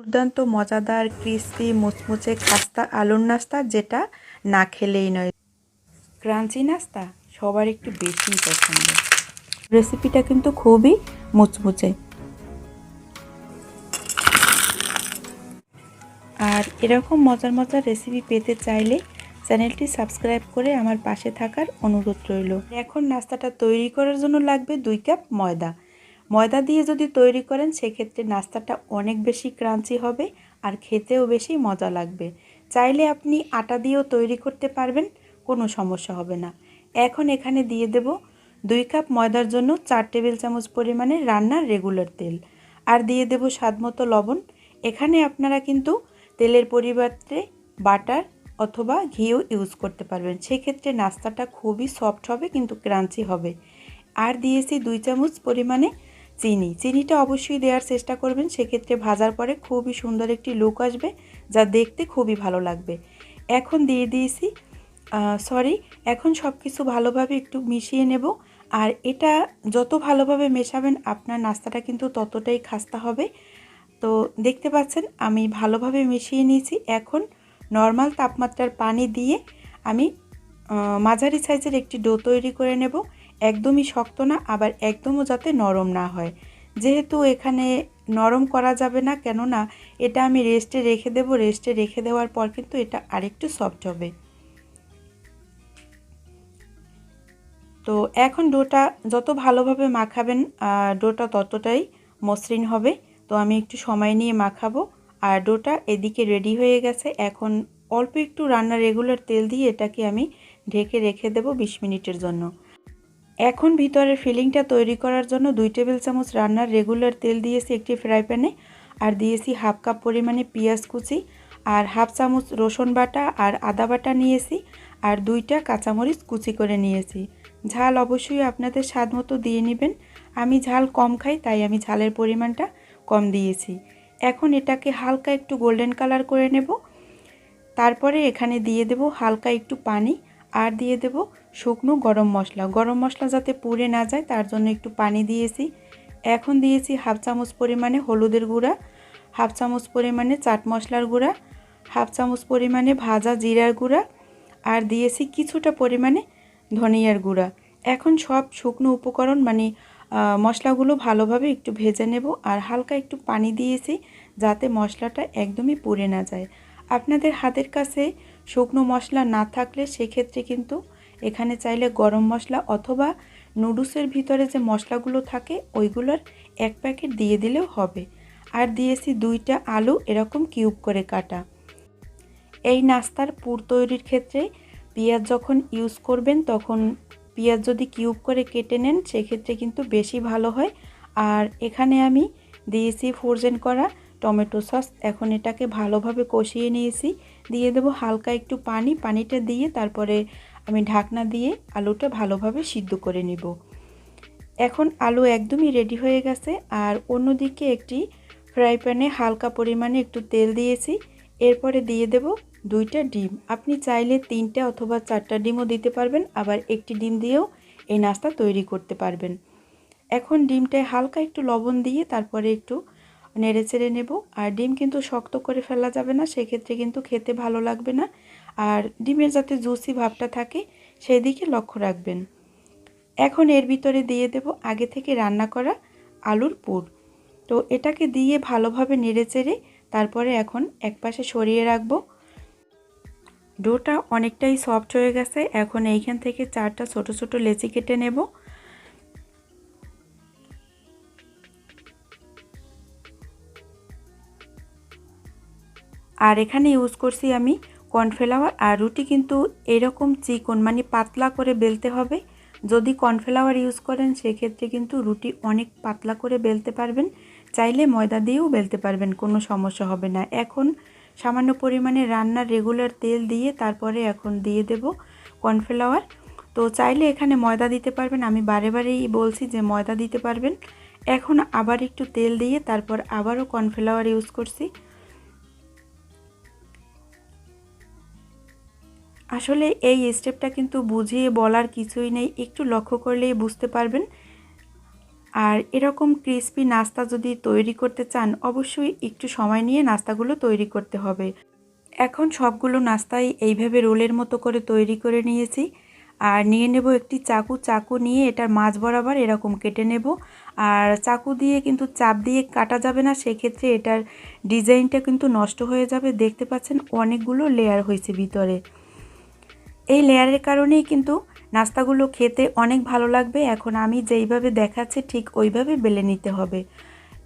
দুর্দান্ত মজাদার ক্রিস্পি মুচমুচে খাস্তা আলুর নাস্তা, যেটা না খেলেই নয়। ক্রাঞ্চি নাস্তা সবার একটু বেশিই পছন্দ। রেসিপিটা কিন্তু খুবই মুচমুচে। আর এরকম মজার মজার রেসিপি পেতে চাইলে চ্যানেলটি সাবস্ক্রাইব করে আমার পাশে থাকার অনুরোধ রইল। এখন নাস্তাটা তৈরি করার জন্য লাগবে 2 কাপ ময়দা। ময়দা দিয়ে যদি তৈরি করেন সেক্ষেত্রে নাস্তাটা অনেক বেশি ক্রাঞ্চি হবে আর খেতেও বেশি মজা লাগবে। চাইলে আপনি আটা দিয়েও তৈরি করতে পারবেন, কোনো সমস্যা হবে না। এখন এখানে দিয়ে দেব 2 কাপ ময়দার জন্য 4 টেবিল চামচ পরিমাণে রান্নার রেগুলার তেল, আর দিয়ে দেব স্বাদমতো লবণ। এখানে আপনারা কিন্তু তেলের পরিবর্তে বাটার অথবা ঘিও ইউজ করতে পারবেন, সেক্ষেত্রে নাস্তাটা খুবই সফট হবে কিন্তু ক্রাঞ্চি হবে। আর দিয়েছি 2 চামচ পরিমাণে চিনিটা অবশ্যই দেওয়ার চেষ্টা করবেন, সেক্ষেত্রে ভাজার পরে খুবই সুন্দর একটি লুক আসবে, যা দেখতে খুবই ভালো লাগবে। এখন দিয়ে দিয়েছি এখন সব কিছু ভালোভাবে একটু মিশিয়ে নেব। আর এটা যত ভালোভাবে মেশাবেন আপনার নাস্তাটা কিন্তু ততটাই খাস্তা হবে। তো দেখতে পাচ্ছেন আমি ভালোভাবে মিশিয়ে নিয়েছি। এখন নর্মাল তাপমাত্রার পানি দিয়ে আমি মাঝারি সাইজের একটি ডো তৈরি করে নেব। একদমই শক্ত না, আবার একদমও যাতে নরম না হয়। যেহেতু এখানে নরম করা যাবে না, কেননা এটা আমি রেস্টে রেখে দেব। রেস্টে রেখে দেওয়ার পর কিন্তু এটা আরেকটু সফট হবে। তো এখন ডোটা যত ভালোভাবে মাখাবেন ডোটা ততটাই মসৃণ হবে। তো আমি একটু সময় নিয়ে মাখাবো। আর ডোটা এদিকে রেডি হয়ে গেছে। এখন অল্প একটু রান্নার রেগুলার তেল দিয়ে এটাকে আমি ঢেকে রেখে দেব 20 মিনিটের জন্য। এখন ভিতরের ফিলিংটা তৈরি করার জন্য 2 টেবিল চামচ রান্নার রেগুলার তেল দিয়েছি একটি ফ্রাই প্যানে, আর দিয়েছি হাফ কাপ পরিমাণে পেঁয়াজ কুচি, আর হাফ চামচ রসুন বাটা আর আদা বাটা নিয়েছি, আর 2টা কাঁচামরিচ কুচি করে নিয়েছি। ঝাল অবশ্যই আপনাদের স্বাদ মতো দিয়ে নেবেন। আমি ঝাল কম খাই, তাই আমি ঝালের পরিমাণটা কম দিয়েছি। এখন এটাকে হালকা একটু গোল্ডেন কালার করে নেব। তারপরে এখানে দিয়ে দেব হালকা একটু পানি, আর দিয়ে দেব শুকনো গরম মশলা। গরম মশলা যাতে পুড়ে না যায় তার জন্য একটু পানি দিয়েছি। এখন দিয়েছি হাফ চামচ পরিমাণে হলুদের গুঁড়া, হাফ চামচ পরিমাণে চাট মশলার গুঁড়া, হাফ চামচ পরিমাণে ভাজা জিরার গুঁড়া, আর দিয়েছি কিছুটা পরিমাণে ধনিয়ার গুঁড়া। এখন সব শুকনো উপকরণ মশলাগুলো ভালোভাবে একটু ভেজে নেব। আর হালকা একটু পানি দিয়েছি যাতে মশলাটা একদমই পুড়ে না যায়। আপনাদের হাতের কাছে শুকনো মশলা না থাকলে সেক্ষেত্রে কিন্তু এখানে চাইলে গরম মশলা অথবা নুডলসের ভিতরে যে মশলাগুলো থাকে ওইগুলোর 1 প্যাকেট দিয়ে দিলেও হবে। আর দিয়েছি 2টা আলু এরকম কিউব করে কাটা। এই নাস্তার পুর তৈরির ক্ষেত্রে পেঁয়াজ যখন ইউজ করবেন তখন পেঁয়াজ যদি কিউব করে কেটে নেন সেক্ষেত্রে কিন্তু বেশি ভালো হয়। আর এখানে আমি দিয়েছি ফ্রোজেন করা টমেটো সস। এখন এটাকে ভালোভাবে কষিয়ে নিয়েছি। দিয়ে দেব হালকা একটু পানিটা দিয়ে তারপরে আমি ঢাকনা দিয়ে আলুটা ভালোভাবে সিদ্ধ করে নেব। এখন আলু একদমই রেডি হয়ে গেছে। আর অন্যদিকে একটি ফ্রাই প্যানে হালকা পরিমাণে একটু তেল দিয়েছি। এরপরে দিয়ে দেব 2টা ডিম। আপনি চাইলে 3টা অথবা 4টা ডিমও দিতে পারবেন, আবার একটি ডিম দিয়েও এই নাস্তা তৈরি করতে পারবেন। এখন ডিমটায় হালকা একটু লবণ দিয়ে তারপরে একটু নেড়ে চেড়ে নেব। আর ডিম কিন্তু শক্ত করে ফেলা যাবে না, সেক্ষেত্রে কিন্তু খেতে ভালো লাগবে না। আর ডিমের যাতে জুসি ভাবটা থাকে সেই দিকে লক্ষ্য রাখবেন। এখন এর ভিতরে দিয়ে দেব আগে থেকে রান্না করা আলুর পুর। তো এটাকে দিয়ে ভালোভাবে নেড়ে চেড়ে তারপরে এখন একপাশে সরিয়ে রাখবো। ডোটা অনেকটাই সফট হয়ে গেছে। এখন এইখান থেকে 4টা ছোট ছোট লেচি কেটে নেব। আর এখানে ইউজ করছি আমি কর্নফ্লাওয়ার। আর রুটি কিন্তু এরকম চিকন পাতলা করে বেলতে হবে। যদি কর্নফ্লাওয়ার ইউজ করেন সেক্ষেত্রে কিন্তু রুটি অনেক পাতলা করে বেলতে পারবেন। চাইলে ময়দা দিয়েও বেলতে পারবেন, কোনো সমস্যা হবে না। এখন সামান্য পরিমাণে রান্নার রেগুলার তেল দিয়ে তারপরে এখন দিয়ে দেব কর্নফ্লাওয়ার। তো চাইলে এখানে ময়দা দিতে পারবেন, আমি বারেই বলছি যে ময়দা দিতে পারবেন। এখন আবার একটু তেল দিয়ে তারপর আবারও কর্নফ্লাওয়ার ইউজ করছি। আসলে এই স্টেপটা কিন্তু বুঝিয়ে বলার কিছুই নেই, একটু লক্ষ্য করলেই বুঝতে পারবেন। আর এরকম ক্রিস্পি নাস্তা যদি তৈরি করতে চান অবশ্যই একটু সময় নিয়ে নাস্তাগুলো তৈরি করতে হবে। এখন সবগুলো নাস্তাই এইভাবে রোলের মতো করে তৈরি করে নিয়েছি। আর নিয়ে নেব একটি চাকু নিয়ে এটার মাঝ বরাবর এরকম কেটে নেব। আর চাকু দিয়ে কিন্তু চাপ দিয়ে কাটা যাবে না, সেক্ষেত্রে এটার ডিজাইনটা কিন্তু নষ্ট হয়ে যাবে। দেখতে পাচ্ছেন অনেকগুলো লেয়ার হয়েছে ভিতরে। এই লেয়ারের কারণেই কিন্তু নাস্তাগুলো খেতে অনেক ভালো লাগবে। এখন আমি যেইভাবে দেখাচ্ছি ঠিক ওইভাবে বেলে নিতে হবে।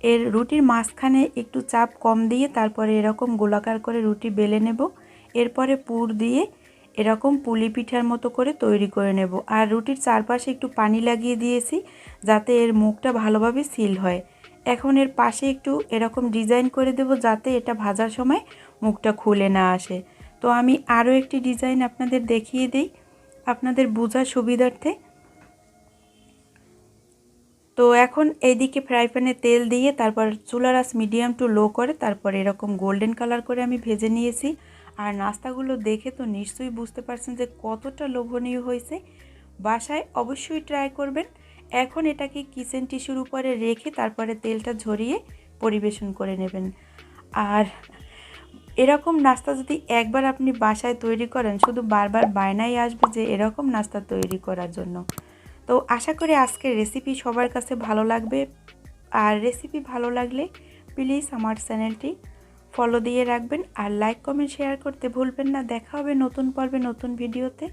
এর রুটির মাঝখানে একটু চাপ কম দিয়ে তারপরে এরকম গোলাকার করে রুটি বেলে নেব। এরপরে পুর দিয়ে এরকম পুলি পিঠার মতো করে তৈরি করে নেব। আর রুটির চারপাশে একটু পানি লাগিয়ে দিয়েছি যাতে এর মুখটা ভালোভাবে সিল হয়। এখন এর পাশে একটু এরকম ডিজাইন করে দেব যাতে এটা ভাজার সময় মুখটা খুলে না আসে। তো আমি আরও একটি ডিজাইন আপনাদের দেখিয়ে দিই আপনাদের বোঝার সুবিধার্থে। তো এখন এইদিকে ফ্রাই প্যানে তেল দিয়ে তারপর চুলার আঁচ মিডিয়াম টু লো করে তারপর এরকম গোল্ডেন কালার করে আমি ভেজে নিয়েছি। আর নাস্তাগুলো দেখে তো নিশ্চয়ই বুঝতে পারছেন যে কতটা লোভনীয় হয়েছে। বাসায় অবশ্যই ট্রাই করবেন। এখন এটাকে কিচেন টিস্যুর উপরে রেখে তারপরে তেলটা ঝরিয়ে পরিবেশন করে নেবেন। আর এরকম নাস্তা যদি একবার আপনি বাসায় তৈরি করেন শুধু বারবার বায়নাই আসবে যে এরকম নাস্তা তৈরি করার জন্য। তো আশা করি আজকের রেসিপি সবার কাছে ভালো লাগবে। আর রেসিপি ভালো লাগলে প্লিজ আমার চ্যানেলটি ফলো দিয়ে রাখবেন আর লাইক কমেন্ট শেয়ার করতে ভুলবেন না। দেখা হবে নতুন পর্বে নতুন ভিডিওতে।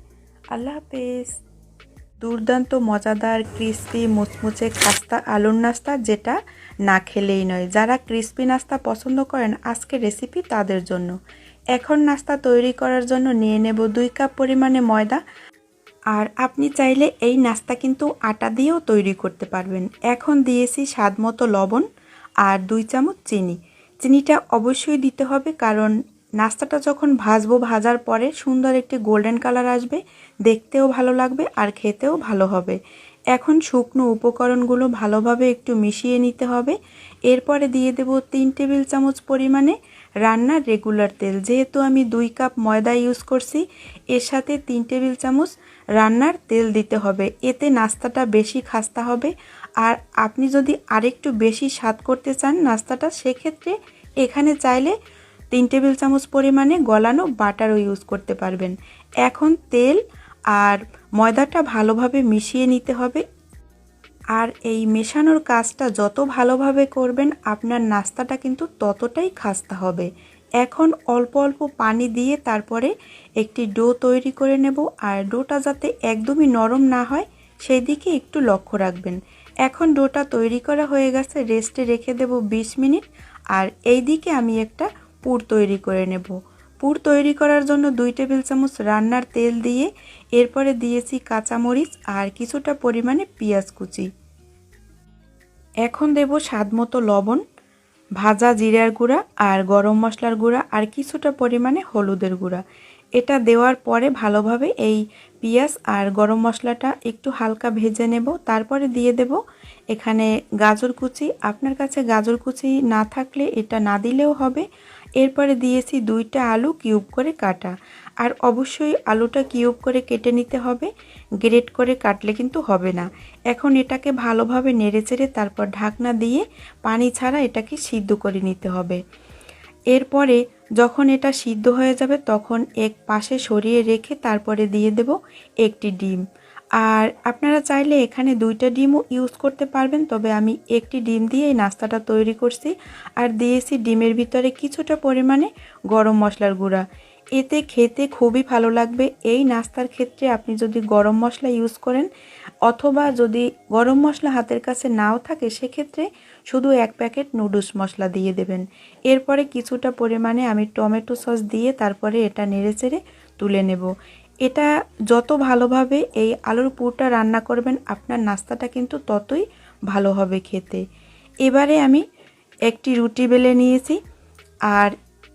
আল্লাহ হাফেজ। দুর্দান্ত মজাদার ক্রিস্পি মুচমুচে খাস্তা আলুর নাস্তা, যেটা না খেলেই নয়। যারা ক্রিস্পি নাস্তা পছন্দ করেন আজকের রেসিপি তাদের জন্য। এখন নাস্তা তৈরি করার জন্য নিয়ে নেব 2 কাপ পরিমাণে ময়দা। আর আপনি চাইলে এই নাস্তা কিন্তু আটা দিয়েও তৈরি করতে পারবেন। এখন দিয়েছি স্বাদ মতো লবণ আর 2 চামচ চিনি। চিনিটা অবশ্যই দিতে হবে কারণ নাস্তাটা যখন ভাজবো ভাজার পরে সুন্দর একটি গোল্ডেন কালার আসবে, দেখতেও ভালো লাগবে আর খেতেও ভালো হবে। এখন শুকনো উপকরণগুলো ভালোভাবে একটু মিশিয়ে নিতে হবে। এরপরে দিয়ে দেব 3 টেবিল চামচ পরিমাণে রান্নার রেগুলার তেল। যেহেতু আমি 2 কাপ ময়দা ইউজ করছি এর সাথে 3 টেবিল চামচ রান্নার তেল দিতে হবে। এতে নাস্তাটা বেশি খাস্তা হবে। আর আপনি যদি আরেকটু বেশি স্বাদ করতে চান নাস্তাটা, সেক্ষেত্রে এখানে চাইলে 3 টেবিল চামচ পরিমাণে গলানো বাটারও ইউজ করতে পারবেন। এখন তেল আর ময়দাটা ভালোভাবে মিশিয়ে নিতে হবে। আর এই মেশানোর কাজটা যত ভালোভাবে করবেন আপনার নাস্তাটা কিন্তু ততটাই খাস্তা হবে। এখন অল্প অল্প পানি দিয়ে তারপরে একটি ডো তৈরি করে নেব। আর ডোটা যাতে একদমই নরম না হয় সেই দিকে একটু লক্ষ্য রাখবেন। এখন ডোটা তৈরি করা হয়ে গেছে, রেস্টে রেখে দেব 20 মিনিট। আর এই দিকে আমি একটা পুর তৈরি করে নেব। পুর তৈরি করার জন্য 2 টেবিল চামচ রান্নার তেল দিয়ে এরপরে দিয়েছি কাঁচামরিচ আর কিছুটা পরিমাণে পেঁয়াজ কুচি। এখন দেব স্বাদ মতো লবণ, ভাজা জিরার গুঁড়া আর গরম মশলার গুঁড়া আর কিছুটা পরিমাণে হলুদের গুঁড়া। এটা দেওয়ার পরে ভালোভাবে এই পেঁয়াজ আর গরম মশলাটা একটু হালকা ভেজে নেব। তারপরে দিয়ে দেব এখানে গাজর কুচি। আপনার কাছে গাজর কুচি না থাকলে এটা না দিলেও হবে। এরপরে দিয়েছি 2টা আলু কিউব করে কাটা। আর অবশ্যই আলুটা কিউব করে কেটে নিতে হবে, গ্রেট করে কাটলে কিন্তু হবে না। এখন এটাকে ভালোভাবে নেড়েচেড়ে তারপর ঢাকনা দিয়ে পানি ছাড়া এটাকে সিদ্ধ করে নিতে হবে। এরপরে যখন এটা সিদ্ধ হয়ে যাবে তখন এক পাশে সরিয়ে রেখে তারপরে দিয়ে দেব একটি ডিম। আর আপনারা চাইলে এখানে 2টা ডিমও ইউজ করতে পারবেন, তবে আমি একটি ডিম দিয়ে এই নাস্তাটা তৈরি করছি। আর দিয়েছি ডিমের ভিতরে কিছুটা পরিমাণে গরম মশলার গুঁড়া। এতে খেতে খুবই ভালো লাগবে। এই নাস্তার ক্ষেত্রে আপনি যদি গরম মশলা ইউজ করেন অথবা যদি গরম মশলা হাতের কাছে নাও থাকে সেক্ষেত্রে শুধু 1 প্যাকেট নুডলস মশলা দিয়ে দেবেন। এরপরে কিছুটা পরিমাণে আমি টমেটো সস দিয়ে তারপরে এটা নেড়েচেড়ে তুলে নেব। এটা যত ভালোভাবে এই আলুর পুরটা রান্না করবেন আপনার নাস্তাটা কিন্তু ততই ভালো হবে খেতে। এবারে আমি একটি রুটি বেলে নিয়েছি। আর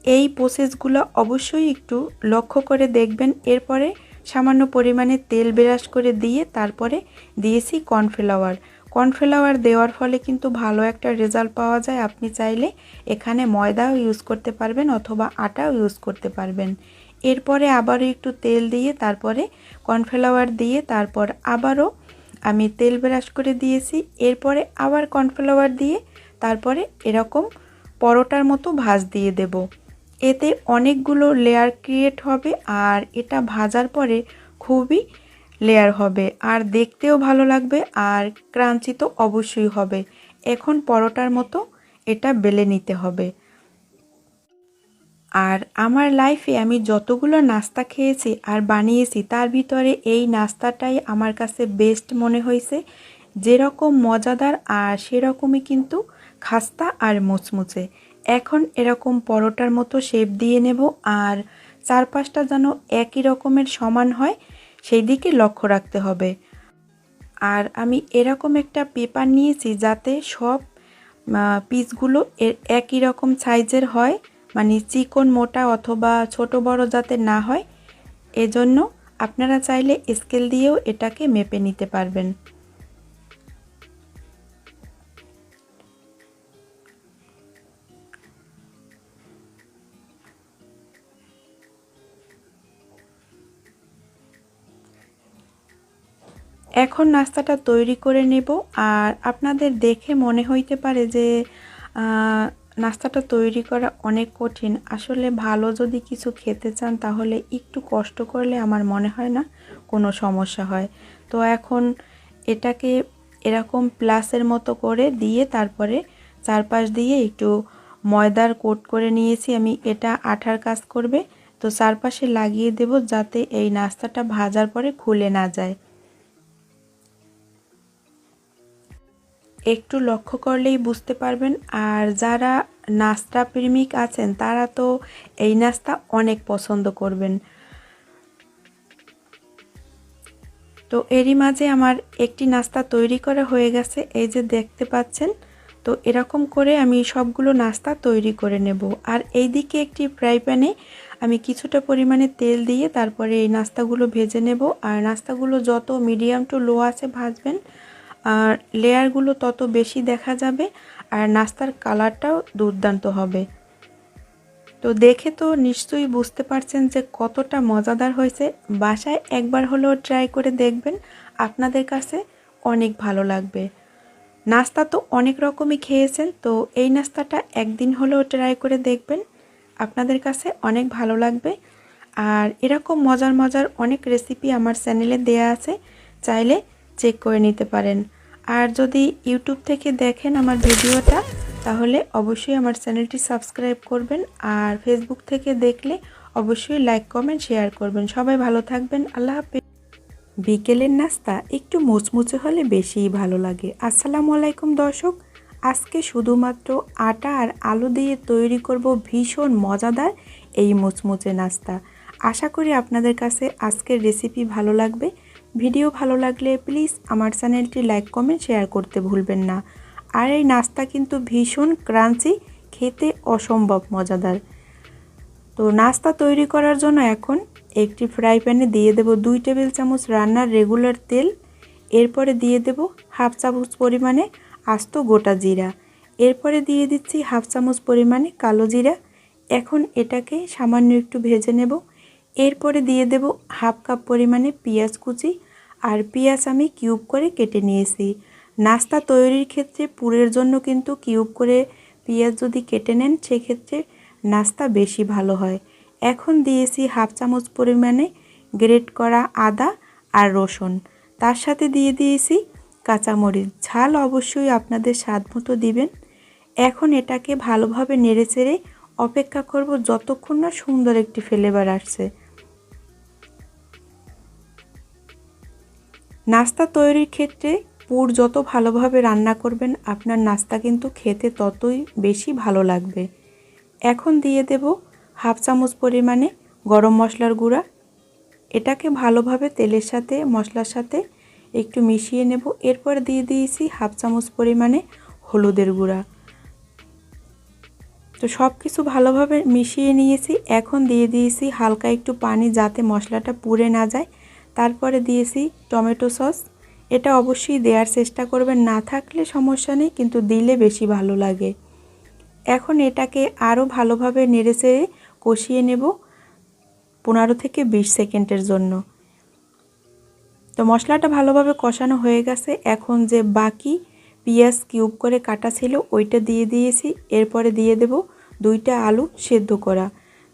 এই প্রসেসগুলো অবশ্যই একটু লক্ষ্য করে দেখবেন। এরপরে সামান্য পরিমাণে তেল ব্রাশ করে দিয়ে তারপরে দিয়েছি কর্নফ্লাওয়ার। কর্নফ্লাওয়ার দেওয়ার ফলে কিন্তু ভালো একটা রেজাল্ট পাওয়া যায়। আপনি চাইলে এখানে ময়দাও ইউজ করতে পারবেন অথবা আটাও ইউজ করতে পারবেন। এরপরে আবারও একটু তেল দিয়ে তারপরে কর্নফ্লাওয়ার দিয়ে তারপর আবারও আমি তেল ব্রাশ করে দিয়েছি। এরপরে আবার কর্নফ্লাওয়ার দিয়ে তারপরে এরকম পরোটার মতো ভাঁজ দিয়ে দেব। এতে অনেকগুলো লেয়ার ক্রিয়েট হবে আর এটা ভাজার পরে খুবই লেয়ার হবে আর দেখতেও ভালো লাগবে আর ক্রাঞ্চি তো অবশ্যই হবে। এখন পরোটার মতো এটা বেলে নিতে হবে। আর আমার লাইফে আমি যতগুলো নাস্তা খেয়েছি আর বানিয়েছি তার ভিতরে এই নাস্তাটাই আমার কাছে বেস্ট মনে হয়েছে। যেরকম মজাদার আর সেরকমই কিন্তু খাস্তা আর মুচমুচে। এখন এরকম পরোটার মতো শেপ দিয়ে নেব আর চারপাশটা যেন একই রকমের সমান হয় সেই দিকে লক্ষ্য রাখতে হবে। আর আমি এরকম একটা পেপার নিয়েছি যাতে সব পিসগুলো একই রকম সাইজের হয়, মানে চিকন মোটা অথবা ছোট বড় যাতে না হয়। এজন্য আপনারা চাইলে স্কেল দিয়েও এটাকে মেপে নিতে পারবেন। এখন নাস্তাটা তৈরি করে নেব। আর আপনাদের দেখে মনে হইতে পারে যে নাস্তাটা তৈরি করা অনেক কঠিন। আসলে ভালো যদি কিছু খেতে চান তাহলে একটু কষ্ট করলে আমার মনে হয় না কোনো সমস্যা হয়। তো এখন এটাকে এরকম প্লাসের মতো করে দিয়ে তারপরে চারপাশ দিয়ে একটু ময়দার কোট করে নিয়েছি আমি। এটা আঠার কাজ করবে, তো চারপাশে লাগিয়ে দেব যাতে এই নাস্তাটা ভাজার পরে খুলে না যায়। একটু লক্ষ্য করলেই বুঝতে পারবেন। আর যারা নাস্তা প্রেমিক আছেন তারা তো এই নাস্তা অনেক পছন্দ করবেন। তো এরই মাঝে আমার একটি নাস্তা তৈরি করা হয়ে গেছে, এই যে দেখতে পাচ্ছেন। তো এরকম করে আমি সবগুলো নাস্তা তৈরি করে নেব। আর এই দিকে একটি ফ্রাই প্যানে আমি কিছুটা পরিমাণে তেল দিয়ে তারপরে এই নাস্তাগুলো ভেজে নেব। আর নাস্তাগুলো যত মিডিয়াম টু লো আছে ভাজবেন আর লেয়ারগুলো তত বেশি দেখা যাবে আর নাস্তার কালারটাও দুর্দান্ত হবে। তো দেখে তো নিশ্চয়ই বুঝতে পারছেন যে কতটা মজাদার হয়েছে। বাসায় একবার হলেও ট্রাই করে দেখবেন, আপনাদের কাছে অনেক ভালো লাগবে। নাস্তা তো অনেক রকমই খেয়েছেন, তো এই নাস্তাটা একদিন হলেও ট্রাই করে দেখবেন, আপনাদের কাছে অনেক ভালো লাগবে। আর এরকম মজার মজার অনেক রেসিপি আমার চ্যানেলে দেয়া আছে, চাইলে চেক করে নিতে পারেন। আর যদি ইউটিউব থেকে দেখেন আমার ভিডিওটা তাহলে অবশ্যই আমার চ্যানেলটি সাবস্ক্রাইব করবেন। আর ফেসবুক থেকে দেখলে অবশ্যই লাইক কমেন্ট শেয়ার করবেন। সবাই ভালো থাকবেন, আল্লাহ হাফেজ। বিকেলের নাস্তা একটু মুচমুচে হলে বেশিই ভালো লাগে। আসসালামু আলাইকুম দর্শক, আজকে শুধুমাত্র আটা আর আলু দিয়ে তৈরি করব ভীষণ মজাদার এই মুচমুচে নাস্তা। আশা করি আপনাদের কাছে আজকের রেসিপি ভালো লাগবে। ভিডিও ভালো লাগলে প্লিজ আমার চ্যানেলটি লাইক কমেন্ট শেয়ার করতে ভুলবেন না। আর এই নাস্তা কিন্তু ভীষণ ক্রাঞ্চি, খেতে অসম্ভব মজাদার। তো নাস্তা তৈরি করার জন্য এখন একটি ফ্রাই প্যানে দিয়ে দেব 2 টেবিল চামচ রান্নার রেগুলার তেল। এরপরে দিয়ে দেব হাফ চামচ পরিমাণে আস্ত গোটা জিরা। এরপরে দিয়ে দিচ্ছি হাফ চামচ পরিমাণে কালো জিরা। এখন এটাকে সামান্য একটু ভেজে নেব। এরপরে দিয়ে দেব হাফ কাপ পরিমাণে পেঁয়াজ কুচি। আর পেঁয়াজ আমি কিউব করে কেটে নিয়েছি। নাস্তা তৈরির ক্ষেত্রে পুরের জন্য কিন্তু কিউব করে পেঁয়াজ যদি কেটে নেন সেক্ষেত্রে নাস্তা বেশি ভালো হয়। এখন দিয়েছি হাফ চামচ পরিমাণে গ্রেট করা আদা আর রসুন। তার সাথে দিয়ে দিয়েছি কাঁচামরিচ। ঝাল অবশ্যই আপনাদের স্বাদ মতো দিবেন। এখন এটাকে ভালোভাবে নেড়েচেড়ে অপেক্ষা করব যতক্ষণ না সুন্দর একটি ফ্লেভার আসছে। নাস্তা তৈরির ক্ষেত্রে পুর যত ভালোভাবে রান্না করবেন আপনার নাস্তা কিন্তু খেতে ততই বেশি ভালো লাগবে। এখন দিয়ে দেব হাফ চামচ পরিমাণে গরম মশলার গুঁড়া। এটাকে ভালোভাবে তেলের সাথে মশলার সাথে একটু মিশিয়ে নেব। এরপর দিয়ে দিয়েছি হাফ চামচ পরিমাণে হলুদের গুঁড়া। তো সব কিছু ভালোভাবে মিশিয়ে নিয়েছি। এখন দিয়ে দিয়েছি হালকা একটু পানি যাতে মশলাটা পুড়ে না যায়। তারপরে দিয়েছি টমেটো সস। এটা অবশ্যই দেওয়ার চেষ্টা করবেন, না থাকলে সমস্যা নেই, কিন্তু দিলে বেশি ভালো লাগে। এখন এটাকে আরও ভালোভাবে নেড়েচেড়ে কষিয়ে নেব 15 থেকে 20 সেকেন্ডের জন্য। তো মশলাটা ভালোভাবে কষানো হয়ে গেছে। এখন যে বাকি পেঁয়াজ কিউব করে কাটা ছিল ওইটা দিয়ে দিয়েছি। এরপরে দিয়ে দেব 2টা আলু সেদ্ধ করা।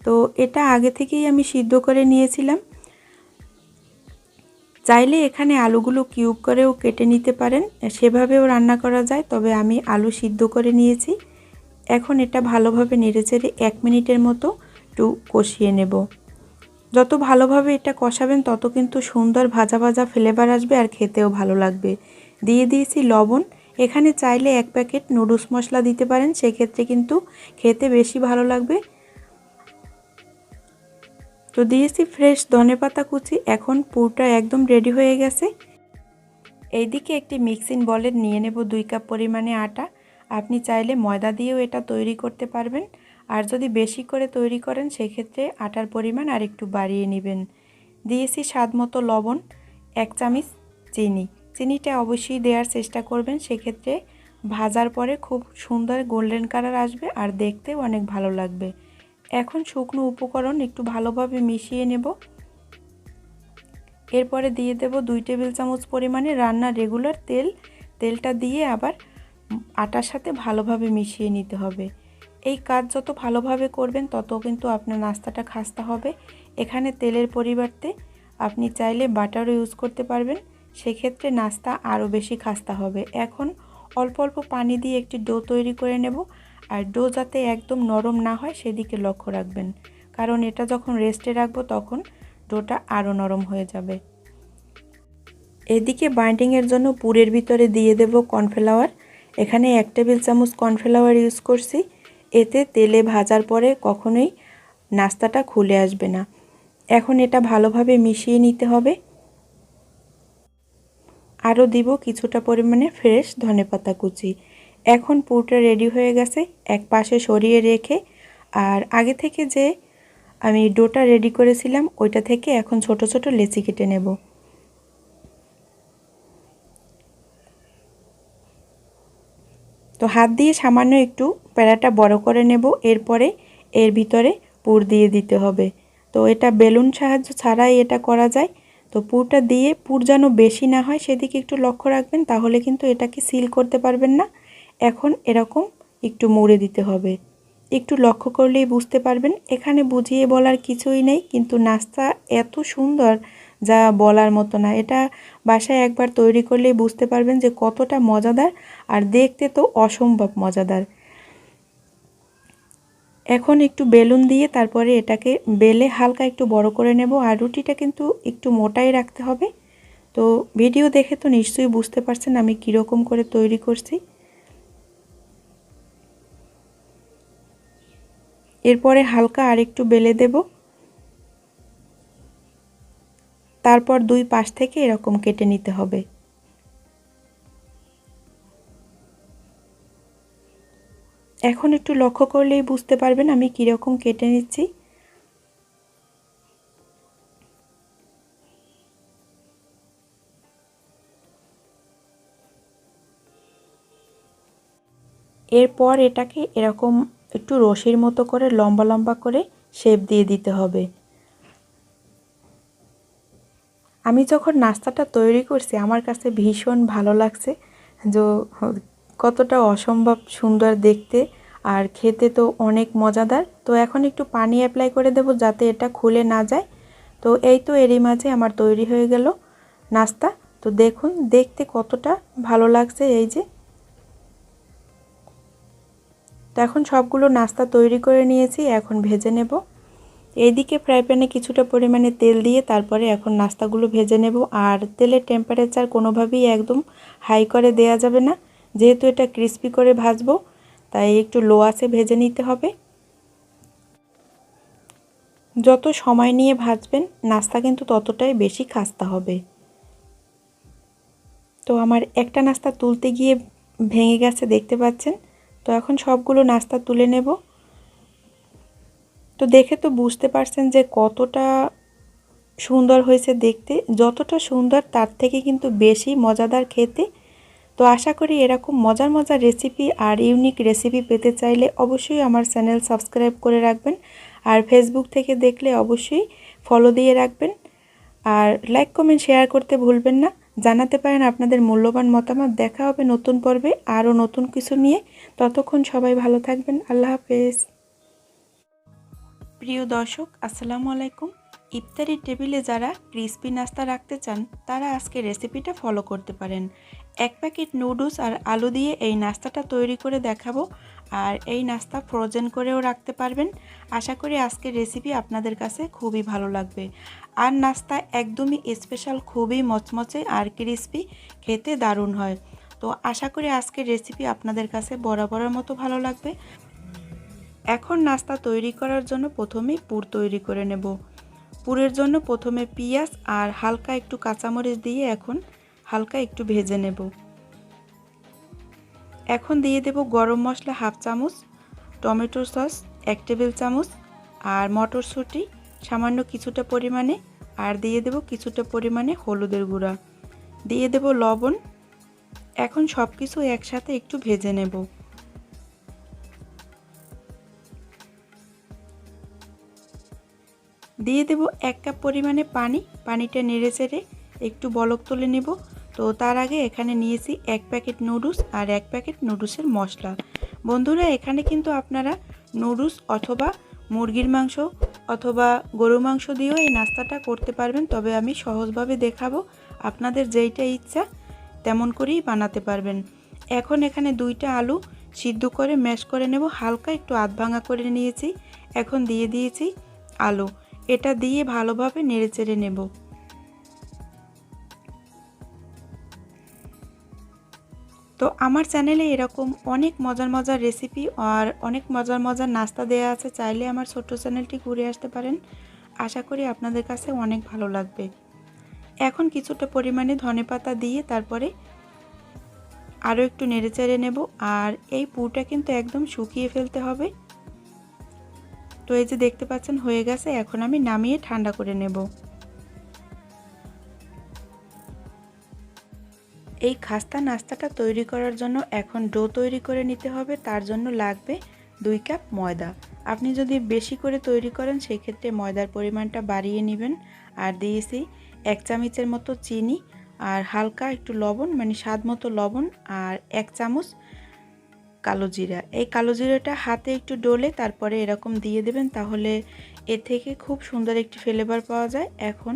তো এটা আগে থেকেই আমি সিদ্ধ করে নিয়েছিলাম। চাইলে এখানে আলুগুলো কিউব করেও কেটে নিতে পারেন, সেভাবেও রান্না করা যায়, তবে আমি আলু সিদ্ধ করে নিয়েছি। এখন এটা ভালোভাবে নেড়েচেড়ে 1 মিনিটের মতো একটু কষিয়ে নেব। যত ভালোভাবে এটা কষাবেন তত কিন্তু সুন্দর ভাজা ভাজা ফ্লেভার আসবে আর খেতেও ভালো লাগবে। দিয়ে দিয়েছি লবণ। এখানে চাইলে 1 প্যাকেট নুডলস মশলা দিতে পারেন, সেক্ষেত্রে কিন্তু খেতে বেশি ভালো লাগবে। তো দিয়েছি ফ্রেশ ধনেপাতা কুচি। এখন পুরটা একদম রেডি হয়ে গেছে। এইদিকে একটি মিক্সিং বলে নিয়ে নেব 2 কাপ পরিমাণে আটা। আপনি চাইলে ময়দা দিয়েও এটা তৈরি করতে পারবেন, আর যদি বেশি করে তৈরি করেন সেক্ষেত্রে আটার পরিমাণ আর একটু বাড়িয়ে নেবেন। দিয়েছি স্বাদমতো লবণ, 1 চামচ চিনি। চিনিটা অবশ্যই দেওয়ার চেষ্টা করবেন, সেক্ষেত্রে ভাজার পরে খুব সুন্দর গোল্ডেন কালার আসবে আর দেখতেও অনেক ভালো লাগবে। এখন শুকনো উপকরণ একটু ভালোভাবে মিশিয়ে নেব। এরপরে দিয়ে দেব 2 টেবিল চামচ পরিমাণে রান্নার রেগুলার তেল। তেলটা দিয়ে আবার আটার সাথে ভালোভাবে মিশিয়ে নিতে হবে। এই কাজ যত ভালোভাবে করবেন তত কিন্তু আপনার নাস্তাটা খাস্তা হবে। এখানে তেলের পরিবর্তে আপনি চাইলে বাটারও ইউজ করতে পারবেন, সেক্ষেত্রে নাস্তা আরও বেশি খাস্তা হবে। এখন অল্প অল্প পানি দিয়ে একটি ডো তৈরি করে নেব, আর ডো যাতে একদম নরম না হয় সেদিকে লক্ষ্য রাখবেন, কারণ এটা যখন রেস্টে রাখবো তখন ডোটা আরও নরম হয়ে যাবে। এদিকে বাইন্ডিংয়ের জন্য পুরের ভিতরে দিয়ে দেব কর্নফ্লাওয়ার। এখানে 1 টেবিল চামচ কর্নফ্লাওয়ার ইউজ করছি। এতে তেলে ভাজার পরে কখনোই নাস্তাটা খুলে আসবে না। এখন এটা ভালোভাবে মিশিয়ে নিতে হবে। আরও দিব কিছুটা পরিমাণে ফ্রেশ ধনেপাতা কুচি। এখন পুরটা রেডি হয়ে গেছে। এক পাশে সরিয়ে রেখে আর আগে থেকে যে আমি ডোটা রেডি করেছিলাম ওইটা থেকে এখন ছোট ছোট লেচি কেটে নেব। তো হাত দিয়ে সামান্য একটু প্যারাটা বড় করে নেব। এরপরে এর ভিতরে পুর দিয়ে দিতে হবে। তো এটা বেলুন সাহায্য ছাড়াই এটা করা যায়। তো পুরটা দিয়ে পুর যেন বেশি না হয় সেদিকে একটু লক্ষ্য রাখবেন, তাহলে কিন্তু এটাকে সিল করতে পারবেন না। এখন এরকম একটু মুড়ে দিতে হবে। একটু লক্ষ্য করলেই বুঝতে পারবেন। এখানে বুঝিয়ে বলার কিছুই নেই, কিন্তু নাস্তা এত সুন্দর যা বলার মতো না। এটা বাসায় একবার তৈরি করলেই বুঝতে পারবেন যে কতটা মজাদার, আর দেখতে তো অসম্ভব মজাদার। এখন একটু বেলুন দিয়ে তারপরে এটাকে বেলে হালকা একটু বড় করে নেব, আর রুটিটা কিন্তু একটু মোটাই রাখতে হবে। তো ভিডিও দেখে তো নিশ্চয়ই বুঝতে পারছেন আমি কীরকম করে তৈরি করছি। এরপরে হালকা আরেকটু বেলে দেব, তারপর 2 পাশ থেকে এরকম কেটে নিতে হবে। এখন একটু লক্ষ্য করলেই বুঝতে পারবেন আমি কীরকম কেটে নিচ্ছি। এরপর এটাকে এরকম একটু রশির মতো করে লম্বা লম্বা করে শেপ দিয়ে দিতে হবে। আমি যখন নাস্তাটা তৈরি করছি আমার কাছে ভীষণ ভালো লাগছে, যে কতটা অসম্ভব সুন্দর দেখতে আর খেতে তো অনেক মজাদার। তো এখন একটু পানি অ্যাপ্লাই করে দেব যাতে এটা খুলে না যায়। তো এই তো এরই মাঝে আমার তৈরি হয়ে গেল নাস্তা। তো দেখুন দেখতে কতটা ভালো লাগছে। এই যে, তো এখন সবগুলো নাস্তা তৈরি করে নিয়েছি, এখন ভেজে নেব। এইদিকে ফ্রাই প্যানে কিছুটা পরিমাণে তেল দিয়ে তারপরে এখন নাস্তাগুলো ভেজে নেব। আর তেলের টেম্পারেচার কোনোভাবেই একদম হাই করে দেয়া যাবে না, যেহেতু এটা ক্রিস্পি করে ভাজবো তাই একটু লো আঁচে ভেজে নিতে হবে। যত সময় নিয়ে ভাজবেন নাস্তা কিন্তু ততটাই বেশি খাস্তা হবে। তো আমার একটা নাস্তা তুলতে গিয়ে ভেঙে গেছে দেখতে পাচ্ছেন। তো এখন সবগুলো নাস্তা তুলে নেব। তো দেখে তো বুঝতে পারছেন যে কতটা সুন্দর হয়েছে দেখতে, যতটা সুন্দর তার থেকে কিন্তু বেশি মজাদার খেতে। তো আশা করি এরকম মজার মজার রেসিপি আর ইউনিক রেসিপি পেতে চাইলে অবশ্যই আমার চ্যানেল সাবস্ক্রাইব করে রাখবেন, আর ফেসবুক থেকে দেখলে অবশ্যই ফলো দিয়ে রাখবেন। আর লাইক কমেন্ট শেয়ার করতে ভুলবেন না। জানাতে পারেন আপনাদের মূল্যবান মতামত। দেখা হবে নতুন পর্বে আরও নতুন কিছু নিয়ে। ততক্ষণ সবাই ভালো থাকবেন। আল্লাহ হাফেজ। প্রিয় দর্শক, আসসালামু আলাইকুম। ইফতারির টেবিলে যারা ক্রিস্পি নাস্তা রাখতে চান তারা আজকে রেসিপিটা ফলো করতে পারেন। 1 প্যাকেট নুডলস আর আলু দিয়ে এই নাস্তাটা তৈরি করে দেখাবো। আর এই নাস্তা ফ্রোজেন করেও রাখতে পারবেন। আশা করি আজকের রেসিপি আপনাদের কাছে খুবই ভালো লাগবে। আর নাস্তা একদমই স্পেশাল, খুবই মচমচে আর ক্রিস্পি, খেতে দারুণ হয়। তো আশা করি আজকের রেসিপি আপনাদের কাছে বরাবরের মতো ভালো লাগবে। এখন নাস্তা তৈরি করার জন্য প্রথমেই পুর তৈরি করে নেব। পুরের জন্য প্রথমে পেঁয়াজ আর হালকা একটু কাঁচামরিচ দিয়ে এখন হালকা একটু ভেজে নেব। এখন দিয়ে দেব গরম মশলা হাফ চামচ, টমেটো সস 1 টেবিল চামচ, আর মটরশুঁটি সামান্য কিছুটা পরিমাণে, আর দিয়ে দেব কিছুটা পরিমাণে হলুদের গুঁড়া, দিয়ে দেব লবণ। এখন সব কিছু একসাথে একটু ভেজে নেব। দিয়ে দেব 1 কাপ পরিমাণে পানি। পানিটা নেড়ে চেড়ে একটু বলক তুলে নেব। তো তার আগে এখানে নিয়েছি 1 প্যাকেট নুডলস আর 1 প্যাকেট নুডলসের মশলা। বন্ধুরা, এখানে কিন্তু আপনারা নুডলস অথবা মুরগির মাংস অথবা গরু মাংস দিয়েও এই নাস্তাটা করতে পারবেন, তবে আমি সহজভাবে দেখাবো। আপনাদের যেইটা ইচ্ছা তেমন করেই বানাতে পারবেন। এখন এখানে 2টা আলু সিদ্ধ করে ম্যাশ করে নেব। হালকা একটু আধ ভাঙা করে নিয়েছি। এখন দিয়ে দিয়েছি আলু। এটা দিয়ে ভালোভাবে নেড়েচেড়ে নেব। তো আমার চ্যানেলে এরকম অনেক মজার মজার রেসিপি আর অনেক মজার মজার নাস্তা দেয়া আছে, চাইলে আমার ছোট্ট চ্যানেলটি ঘুরে আসতে পারেন। আশা করি আপনাদের কাছে অনেক ভালো লাগবে। এখন কিছুটা পরিমাণে ধনেপাতা দিয়ে তারপরে আরও একটু নেড়েচেড়ে নেব। আর এই পুরটা কিন্তু একদম শুকিয়ে ফেলতে হবে। তো এই যে দেখতে পাচ্ছেন হয়ে গেছে। এখন আমি নামিয়ে ঠান্ডা করে নেব। এই খাস্তা নাস্তাটা তৈরি করার জন্য এখন ডো তৈরি করে নিতে হবে। তার জন্য লাগবে 2 কাপ ময়দা। আপনি যদি বেশি করে তৈরি করেন সেই ক্ষেত্রে ময়দার পরিমাণটা বাড়িয়ে নেবেন। আর দিয়েছি 1 চামচের মতো চিনি আর হালকা একটু লবণ, মানে স্বাদ মতো লবণ, আর 1 চামচ কালো জিরা। এই কালো জিরাটা হাতে একটু ডলে তারপরে এরকম দিয়ে দেবেন, তাহলে এ থেকে খুব সুন্দর একটি ফ্লেভার পাওয়া যায়। এখন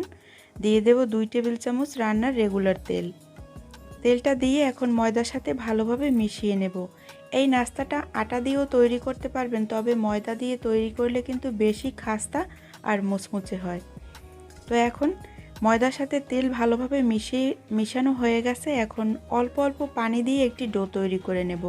দিয়ে দেব 2 টেবিল চামচ রান্নার রেগুলার তেল। তেলটা দিয়ে এখন ময়দার সাথে ভালোভাবে মিশিয়ে নেব। এই নাস্তাটা আটা দিয়েও তৈরি করতে পারবেন, তবে ময়দা দিয়ে তৈরি করলে কিন্তু বেশি খাস্তা আর মুচমুচে হয়। তো এখন ময়দার সাথে তেল ভালোভাবে মিশানো হয়ে গেছে। এখন অল্প অল্প পানি দিয়ে একটি ডো তৈরি করে নেব।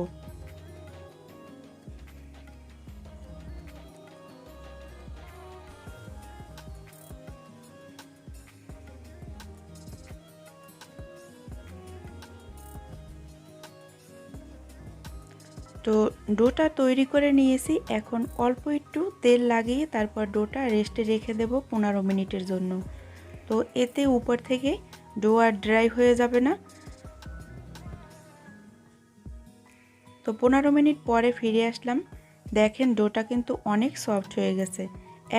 তো ডোটা তৈরি করে নিয়েছি। এখন অল্প একটু তেল লাগিয়ে তারপর ডোটা রেস্টে রেখে দেব 15 মিনিটের জন্য। তো এতে উপর থেকে ডো আর ড্রাই হয়ে যাবে না। তো 15 মিনিট পরে ফিরে আসলাম। দেখেন ডোটা কিন্তু অনেক সফট হয়ে গেছে।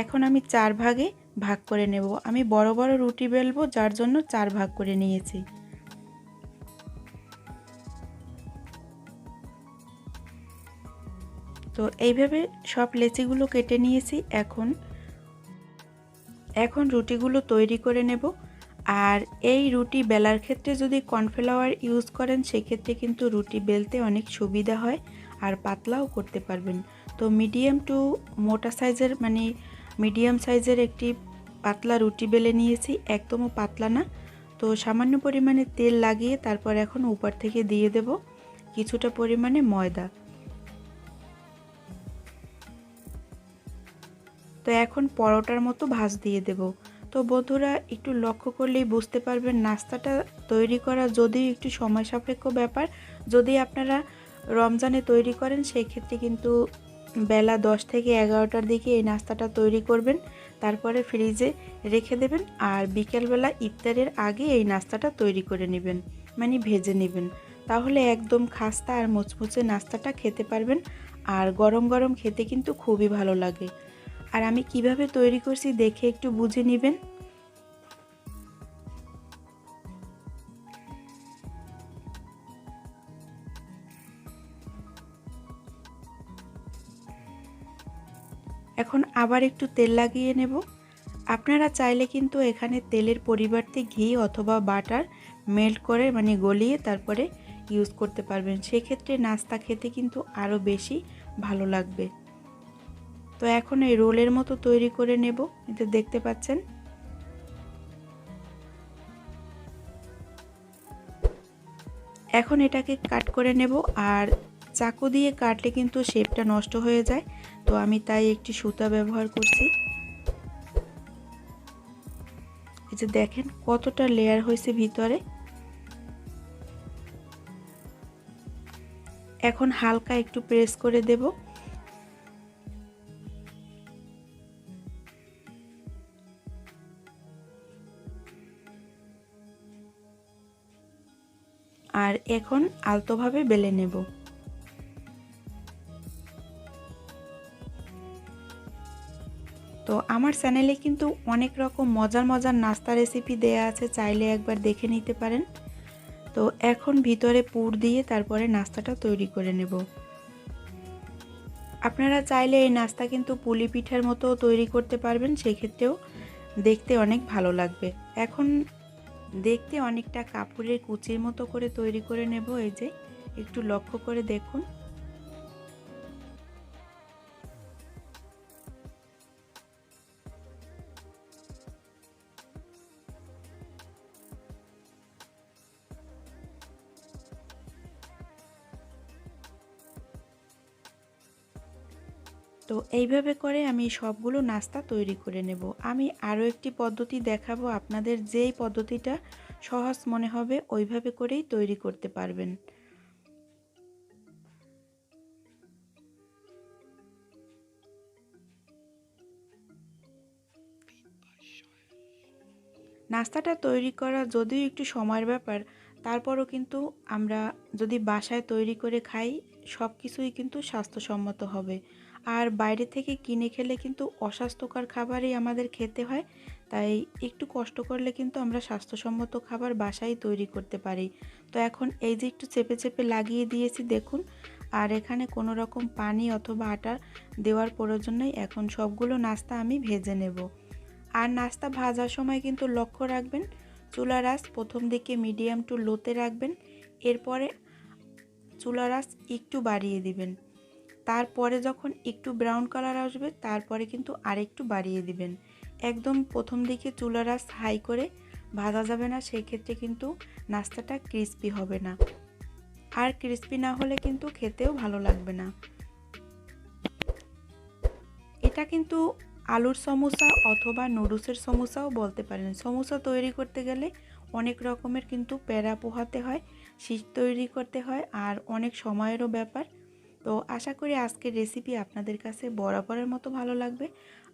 এখন আমি 4 ভাগে ভাগ করে নেব। আমি বড় বড় রুটি বেলবো, যার জন্য 4 ভাগ করে নিয়েছি। তো এইভাবে সব লেচিগুলো কেটে নিয়েছি। এখন রুটিগুলো তৈরি করে নেব। আর এই রুটি বেলার ক্ষেত্রে যদি কর্নফ্লাওয়ার ইউজ করেন সেক্ষেত্রে কিন্তু রুটি বেলতে অনেক সুবিধা হয় আর পাতলাও করতে পারবেন। তো মিডিয়াম টু মোটা সাইজের, মানে মিডিয়াম সাইজের একটি পাতলা রুটি বেলে নিয়েছি, একদমও পাতলা না। তো সামান্য পরিমাণে তেল লাগিয়ে তারপর এখন উপর থেকে দিয়ে দেব কিছুটা পরিমাণে ময়দা। তো এখন পরোটার মতো ভাঁজ দিয়ে দেব। তো বন্ধুরা, একটু লক্ষ্য করলেই বুঝতে পারবেন নাস্তাটা তৈরি করা যদিও একটু সময় সাপেক্ষ ব্যাপার। যদি আপনারা রমজানে তৈরি করেন সেই ক্ষেত্রে কিন্তু বেলা 10 থেকে 11টার দিকে এই নাস্তাটা তৈরি করবেন, তারপরে ফ্রিজে রেখে দেবেন। আর বিকেলবেলা ইফতারের আগে এই নাস্তাটা তৈরি করে নেবেন, মানে ভেজে নেবেন। তাহলে একদম খাস্তা আর মুচমুচে নাস্তাটা খেতে পারবেন। আর গরম গরম খেতে কিন্তু খুবই ভালো লাগে। আর আমি কিভাবে তৈরি করছি দেখে একটু বুঝে নেবেন। এখন আবার একটু তেল লাগিয়ে নেব। আপনারা চাইলে কিন্তু এখানে তেলের পরিবর্তে ঘি অথবা বাটার মেল্ট করে মানে গলিয়ে তারপরে ইউজ করতে পারবেন। সেক্ষেত্রে নাস্তা খেতে কিন্তু আরও বেশি ভালো লাগবে। তো এখন এই রোলের মতো তৈরি করে নেব, এটা দেখতে পাচ্ছেন। এখন এটাকে কাট করে নেব, আর চাকু দিয়ে কাটলে কিন্তু শেপটা নষ্ট হয়ে যায়, তো আমি তাই একটি সুতা ব্যবহার করছি। এই যে দেখেন কতটা লেয়ার হয়েছে ভিতরে। এখন হালকা একটু প্রেস করে দেব। আর এখন আলতোভাবে বেলে নেব। তো আমার চ্যানেলে কিন্তু অনেক রকম মজার মজার নাস্তা রেসিপি দেয়া আছে, চাইলে একবার দেখে নিতে পারেন। তো এখন ভিতরে পুর দিয়ে তারপরে নাস্তাটা তৈরি করে নেব। আপনারা চাইলে এই নাস্তা কিন্তু পুলি পিঠার মতো তৈরি করতে পারবেন, সেক্ষেত্রেও দেখতে অনেক ভালো লাগবে। এখন দেখতে অনেকটা কাপড়ের কুচির মতো করে তৈরি করে নেব। এই যে একটু লক্ষ্য করে দেখুন। তো এইভাবে করে আমি সবগুলো নাস্তা তৈরি করে নেব। আমি আরও একটি পদ্ধতি দেখাবো, আপনাদের যেই পদ্ধতিটা সহজ মনে হবে ওইভাবে করেই তৈরি করতে পারবেন। নাস্তাটা তৈরি করা যদিও একটু সময়ের ব্যাপার, তারপরও কিন্তু আমরা যদি বাসায় তৈরি করে খাই সব কিছুই কিন্তু স্বাস্থ্যসম্মত হবে। আর বাইরে থেকে কিনে খেলে কিন্তু অস্বাস্থ্যকর খাবারই আমাদের খেতে হয়, তাই একটু কষ্ট করলে কিন্তু আমরা স্বাস্থ্যসম্মত খাবার বাসায় তৈরি করতে পারি। তো এখন এই যে একটু চেপে চেপে লাগিয়ে দিয়েছি দেখুন, আর এখানে কোনো রকম পানি অথবা আটা দেওয়ার প্রয়োজন নেই। এখন সবগুলো নাস্তা আমি ভেজে নেব। আর নাস্তা ভাজার সময় কিন্তু লক্ষ্য রাখবেন চুলার আঁচ প্রথম দিকে মিডিয়াম টু লোতে রাখবেন, এরপরে চুলার আঁচ একটু বাড়িয়ে দিবেন। তারপরে যখন একটু ব্রাউন কালার আসবে তারপরে কিন্তু আরেকটু বাড়িয়ে দিবেন। একদম প্রথম দিকে চুলার আঁচ হাই করে ভাজা যাবে না, সেক্ষেত্রে কিন্তু নাস্তাটা ক্রিস্পি হবে না, আর ক্রিস্পি না হলে কিন্তু খেতেও ভালো লাগবে না। এটা কিন্তু আলুর সমোসা অথবা নুডলসের সমোসাও বলতে পারেন। সমোসা তৈরি করতে গেলে অনেক রকমের কিন্তু প্যারা পোহাতে হয়, শীট তৈরি করতে হয়, আর অনেক সময়েরও ব্যাপার। তো আশা করি আজকের রেসিপি আপনাদের কাছে বরাবরের মতো ভালো লাগবে,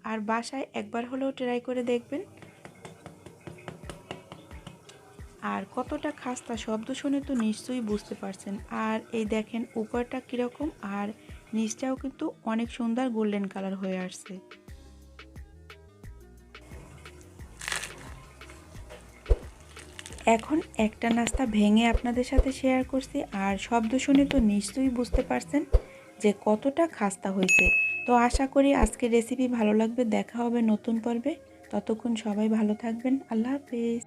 আর বাসায় একবার হলেও ট্রাই করে দেখবেন। আর কতটা খাস্তা শব্দ শুনে তো নিশ্চয়ই বুঝতে পারছেন। আর এই দেখেন উপরটা কীরকম, আর নিচটাও কিন্তু অনেক সুন্দর গোল্ডেন কালার হয়ে আসছে। এখন একটা নাস্তা ভেঙে আপনাদের সাথে শেয়ার করছি, আর শব্দ শুনে তো নিশ্চয়ই বুঝতে পারছেন যে কতটা খাস্তা হয়েছে। তো আশা করি আজকের রেসিপি ভালো লাগবে। দেখা হবে নতুন পর্বে, ততক্ষণ সবাই ভালো থাকবেন। আল্লাহ হাফেজ।